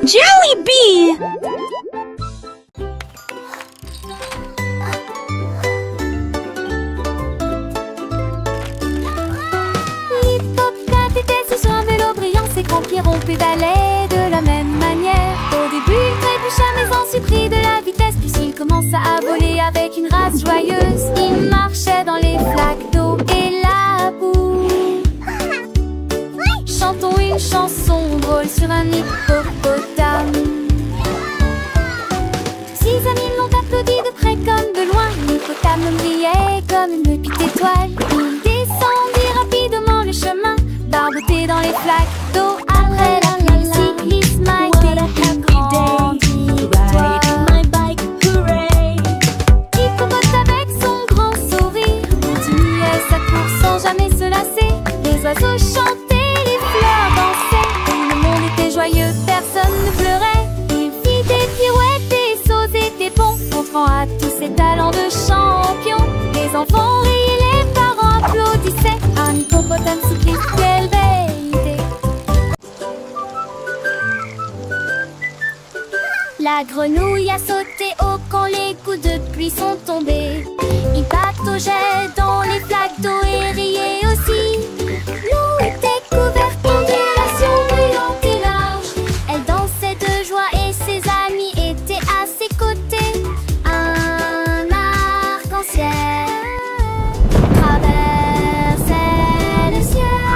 Jollibee! L'hippocrate était sur un vélo brillant, ses crampirons pédalaient de la même manière. Au début il trébucha mais ensuite prit de la vitesse, puis il commença à voler avec une race joyeuse. Il marchait dans les flaques d'eau et la boue. Chantons une chanson drôle sur un hippopotame. Six amis l'ont applaudi de près comme de loin. L'hippopotame brillait comme une petite étoile. Il descendit rapidement le chemin, barboté dans les flaques d'eau. Après la cyclisme a été grandi. Hippopotame avec son grand sourire continuait sa course sans jamais se lasser. Les oiseaux chantaient, les fleurs dansaient, tout le monde était joyeux, personne ne pleurait. Il fit des pirouettes, des sauts et des bonds, montrant à tous ses talents de champion. Les enfants riaient, les parents applaudissaient. Un hippopotame cycliste, quelle belle idée! La grenouille a sauté haut quand les coups de pluie sont tombés. Il pataugeait dans les flaques d'eau et riait aussi. L'eau était couverte d'ondulations brillantes et larges. Elle dansait de joie et ses amis étaient à ses côtés. Un arc-en-ciel traversait le ciel.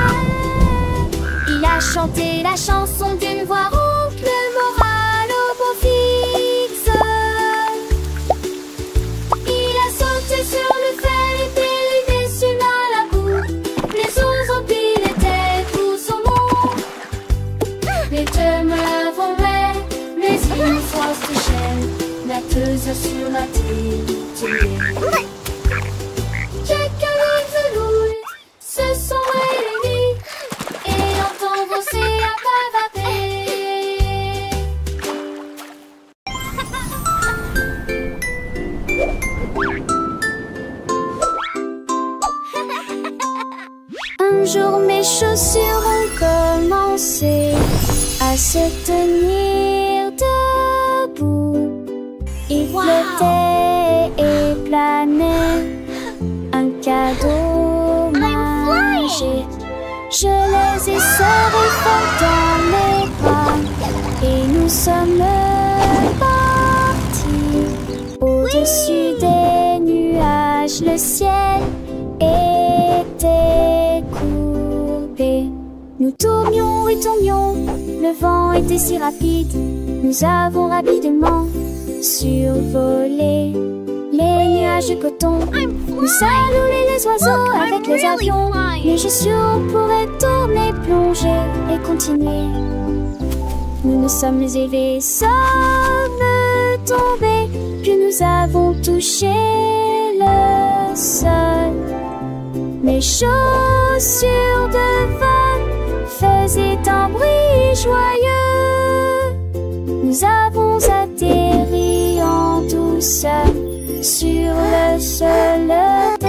Il a chanté la chanson d'une voix rauque, le moral au beau fixe. Il a sauté sur le fer et dérivé sur la boue. Les oiseaux pilotaient tous au monde. Les demeures vombaient, les îles se touchaient, natteuses sur la terre. Quelques grenouilles se sont réunies et entendent l'océan bavader. Un jour mes chaussures ont commencé à se tenir debout. Ils flottaient et planaient, un cadeau magique. Je les ai serrés fort dans mes bras et nous sommes partis. Au-dessus des nuages, le ciel était coupé. Nous tournions et tournions, le vent était si rapide. Nous avons rapidement survolé les nuages de coton. Nous saluons les oiseaux avec les avions. Les chaussures pourraient tourner, plonger et continuer. Nous nous sommes élevés, sommes tombés, puis nous avons touché le sol. Mes chaussures de vol faisaient un bruit joyeux. Nous avons atterri en douceur sur le sol de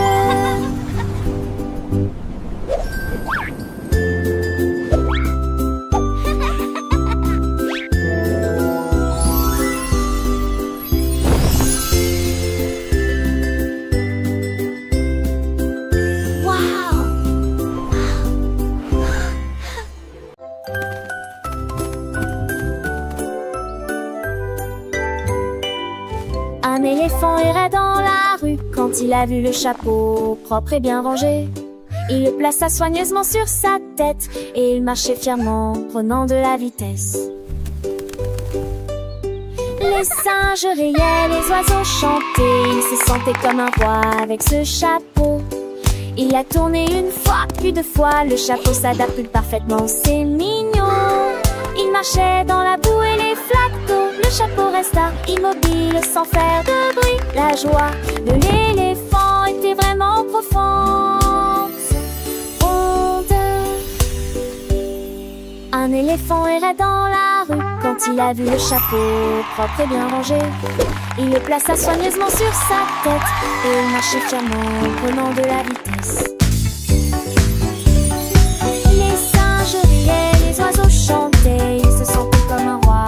Un éléphant errait dans la rue quand il a vu le chapeau propre et bien rangé. Il le plaça soigneusement sur sa tête et il marchait fièrement, prenant de la vitesse. Les singes riaient, les oiseaux chantaient, il se sentait comme un roi avec ce chapeau. Il a tourné une fois, puis deux fois, le chapeau s'adapte parfaitement, c'est mignon. Il marchait dans la boue et les flaques d'eau. Le chapeau resta immobile sans faire de bruit. La joie de l'éléphant était vraiment profonde. Un éléphant errait dans la rue quand il a vu le chapeau propre et bien rangé. Il le plaça soigneusement sur sa tête et il marchait fièrement, prenant de la vitesse. Les singes riaient, les oiseaux chantaient, il se sentait comme un roi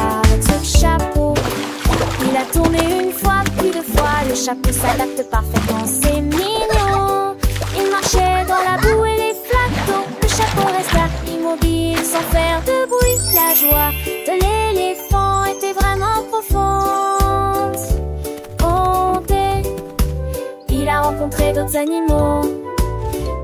chapeau s'adapte parfaitement, c'est mignon. Il marchait dans la boue et les flaques d'eau. Le chapeau resta immobile sans faire de bruit. La joie de l'éléphant était vraiment profonde. Comptez, il a rencontré d'autres animaux,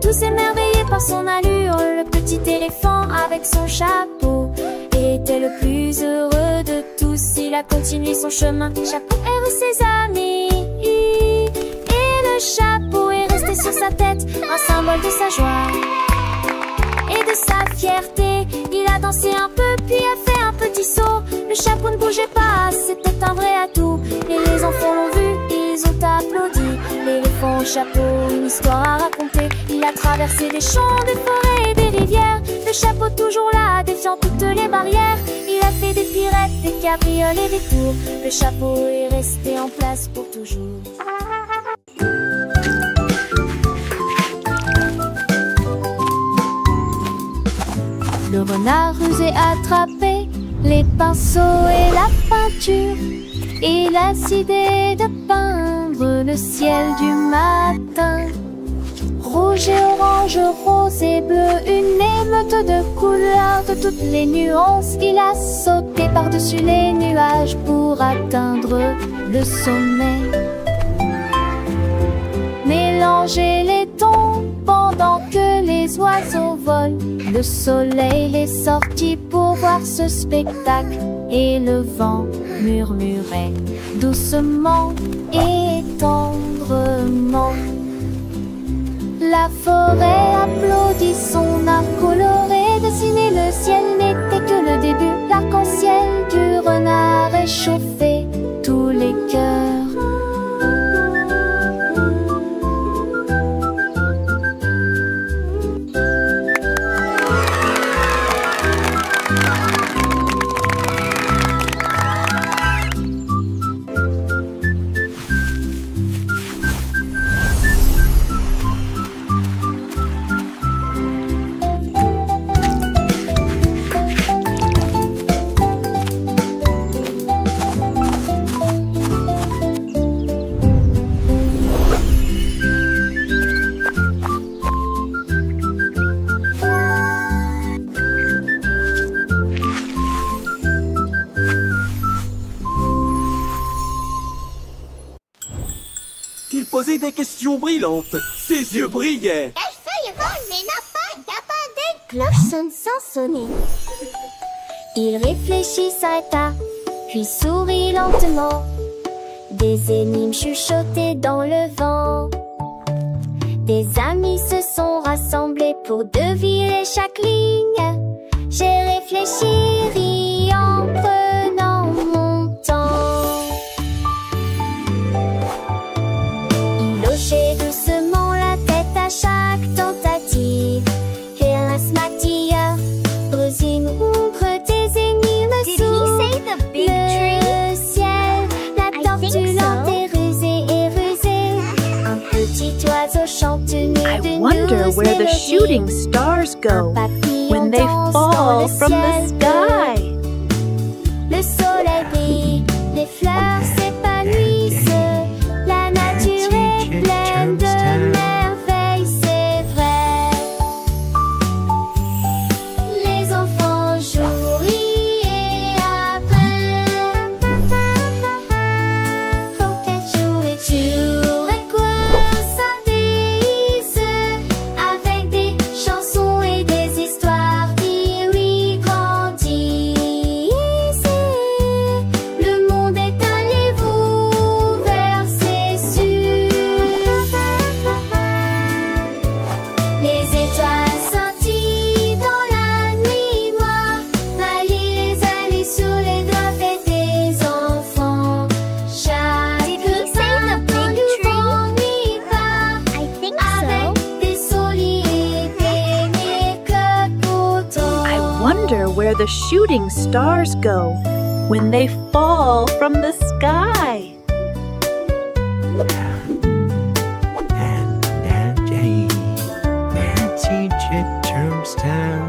tous émerveillés par son allure. Le petit éléphant avec son chapeau était le plus heureux de tous. Il a continué son chemin, chapeau et rue ses amis. Et le chapeau est resté sur sa tête, un symbole de sa joie et de sa fierté. Il a dansé un peu puis a fait un petit saut. Le chapeau ne bougeait pas, c'était un vrai atout. Et les enfants l'ont vu, ils ont applaudi. L'éléphant au chapeau, une histoire à raconter. Il a traversé des champs, des forêts et des rivières. Le chapeau toujours là, défiant toutes les barrières. Il a fait des pirouettes, des cabriolets, des tours. Le chapeau est resté en place pour toujours. Le renard rusé attrapé les pinceaux et la peinture. Il a décidé de peindre le ciel du matin. Rouge et orange, rose et bleu, une émeute de couleurs de toutes les nuances. Il a sauté par-dessus les nuages pour atteindre le sommet. Mélanger les tons pendant que les oiseaux volent. Le soleil est sorti pour voir ce spectacle et le vent murmurait doucement et tendrement. La forêt applaudit, son art coloré. Dessiner le ciel n'était que le début. L'arc-en-ciel du renard réchauffait tous les cœurs. Il posait des questions brillantes. Ses yeux brillaient. Les feuilles volent mais n'a pas d'appât. Des cloches sonnent sans sonner. Il réfléchit, s'arrêta, puis sourit lentement. Des énigmes chuchotées dans le vent. Des amis se sont rassemblés pour deviner chaque ligne. J'ai réfléchi, riant, prenant mon temps. Il hochait doucement la tête à chaque tentative. Hélas, Mattia, Rosine ouvre des énigmes sous le ciel. La tortue lente et rusée, un petit oiseau chante une I wonder where the shooting stars go when they fall from the sky. Le soleil brille, les fleurs s'épanouissent. La nature est pleine de merveilles, c'est vrai. Les enfants jouent, rient et apprennent. Faut être joué, jour et quoi s'apaise avec des chansons et des histoires qui lui grandissent. Le monde est un livre ouvert, c'est sûr. Les étoiles scintillent dans la nuit noire. Vailler les années sur les doigts fait des enfants. Chaque pain dans le vent nuit part I think avec so. des souliers et des mécotes pourtant. I wonder where the shooting stars go when they fall from the sky. And Jenny, Nancy Chitterm's town.